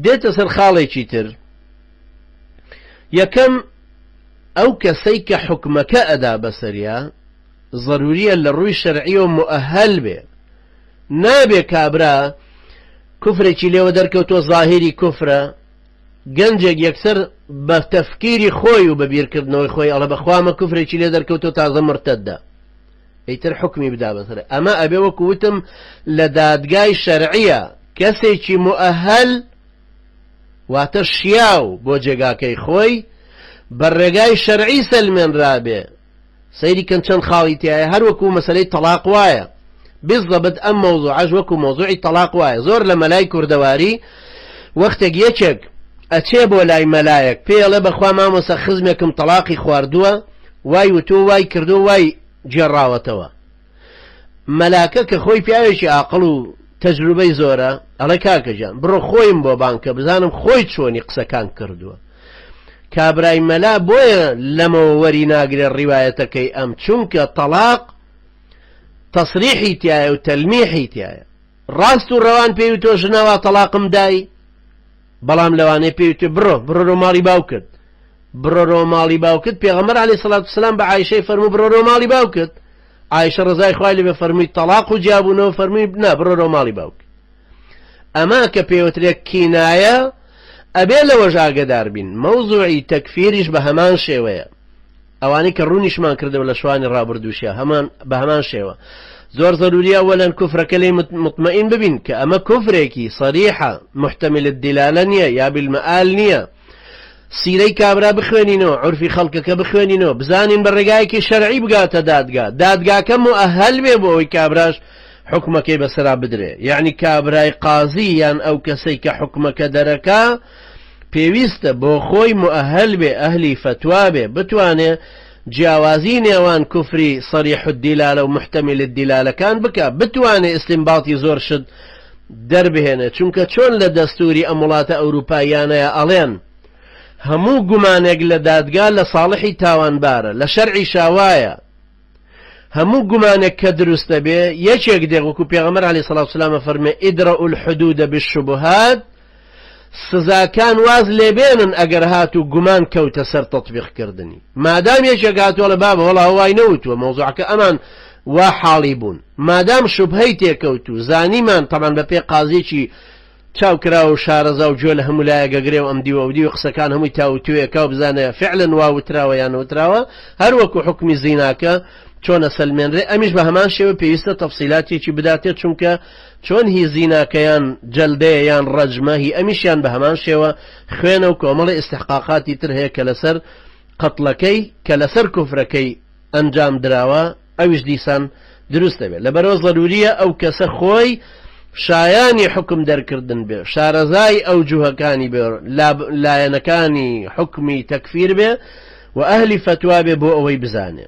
دێتە سەر خاڵێکی تر یەکەم ئەو کەسەی کە حکمەکە ئەدا بەسەریا ضروریە لە ڕووی شەرعی و مؤهل بێ نابێ کابرا کوفرێکی لێوە دەرکەوتۆ ظاهری کوفرە گەنجێک یەکسەر بە تەفکیری خۆی و بە بیرکردنەوەی خۆی ئەڵە بەخوامە کوفرێکی لێ دەرکەوتۆ تازە مرتەددا ئەیتر حکمی بدا بەسەر ئەمە ئەبێ وەکو وتم لە دادگای شەرعیە کەسێکی مؤهل واتە شیاو بۆ جێگاکەی خۆی بە ڕێگای شەرعی سەلمێنرابێ سەیری کەن چەند خاڵی تایە هەر وەکو مەسەلەی تەلاق وایە بالضبط ئەم مەوزوعەش وەکو مەوزوعی تەلاق وایە زۆر لە مەلای کوردەواری وەختێک یەکێک ئەچێ بۆ لای مەلایەک پێڵێ بەخوا مامۆستا خزمێکم تەلاقی خواردووە وای وتۆ وای کردو وای جێڕاوەتەوە مەلاکە کە خۆی پیاوێکی عاقڵ و تەجروبەی زۆرە ئەڵێ کاکەجان بڕۆ خۆیم بۆ بانکە بزانم خۆی چۆنی قسەکان کردووە کابرای مەلا بۆیە لەمەوە وەری ناگرێت ڕیوایەتەکەی ئەم چونکە تەلاق تەسریحی تایە و تەلمیحی تایە ڕاست و ڕەوان پێی تۆ ژنەوە تەلاقم دای بەڵام لەوانەیە پێی تۆ بڕۆ ماڵی باوکت بڕۆ ماڵی باوکت پێغەمبەر عەلەیهی سەڵات وسەلام بە عایشەی فەرموو بڕۆ ماڵی باوکت عایشە ڕزای خوای لێبێ فەرمووی تەلاق و جیابوونەوە فەرمووی نا بڕۆ ماڵی باوک ئەما کە پێوترێ کینایە ئەبێ لەوەژ ئاگادار بین مەوزوعی تەکفیریش بە هەمان شێوەیە ئەوانەی کە ڕوونیشمان کردەوە لە شوانی ڕابردووشیە بە هەمان شێوە زۆر ضروریە وەلەن کوفرەکە لێی مطمئین ببین کە ئەمە کوفرێکی صریحە محتمل الدلالە نییە یا بالمەئال نییە سیرەی کابرا بخوێنینەوە عورفی خەڵکەکە بخوێنینەوە بزانین بە ڕێگایەکی شەرعی بگاتە دادگاکە مؤهل بێ بۆ ئەوەی کابراش حکمەکەی بەسەرا بدرێ یعنی کابرای قازی یان ئەو کەسەی کە حکمەکە دەرەکا پێویستە بۆ خۆی مؤهل بێ ئەهلی فتوا بێ بتوانێ جیاوازی نێوان کوفری صریح الدلالە و محتمل الدلالەکان بکە بتوانێ ئستنباطی زۆر شت دەربهێنێ چونکە چۆن لە دەستوری ئەم وڵاتە ئەوروپایانەیە ئەڵێن هەموو گومانێک لە دادگا لە ساڵحی تاوانبارە لە شەرعی شاوایە هەموو گومانێک کە دروستە بێ یەکێک دێ وەکو پێغەمبەر عەلەیهی سەڵات وسەلام فەرمێ ئیدرەء الحدود بالشبهات سزاکان واز لێبێنن ئەگەر هاتوو گومان کەوتە سەر تەطبیقکردنی مادام یەکێک هاتووە لە بابە وەڵا هەوای نەوتووە مەوزوعەکە ئەمان وا حاڵی بوون مادام شوبهەی تێکەوتوو زانیمان تەمان بە پێ قازیێکی چاوکرا و شارەزا و جۆ لە هەموو لایەگەگرێ و ئەم دیوە و دیوە قسەکان هەمووی تاوتوێکە و بزانێ فعلن واوتراوە یان نەوتراوە هەر وەکو حکمی زیناکە چۆنە سەلمێنرێ ئەمیش بە هەمان شێوە پێویستە تەفسیلاتێکی بداتێت چونکە چۆن هی زیناکەیان جەلدەیە یان ڕەجمە هی ئەمیشیان بە هەمان شێوە خوێنە و کۆمەڵی ئیستحقاقاتی تر هەیە کە لەسەر قەتڵەکەی کە لەسەر کوفرەکەی ئەنجام دراوە ئەویش دیسان دروست دەبێت لەبەرەوە ضروریە ئەو کەسە خۆی شایانی حکم دەرکردن بێ شارەزای ئەو جوهەکانی بێ لایەنەکانی حکمی تەکفیر بێ و ئەهلی فتوا بێ بۆ ئەوەی بزانێ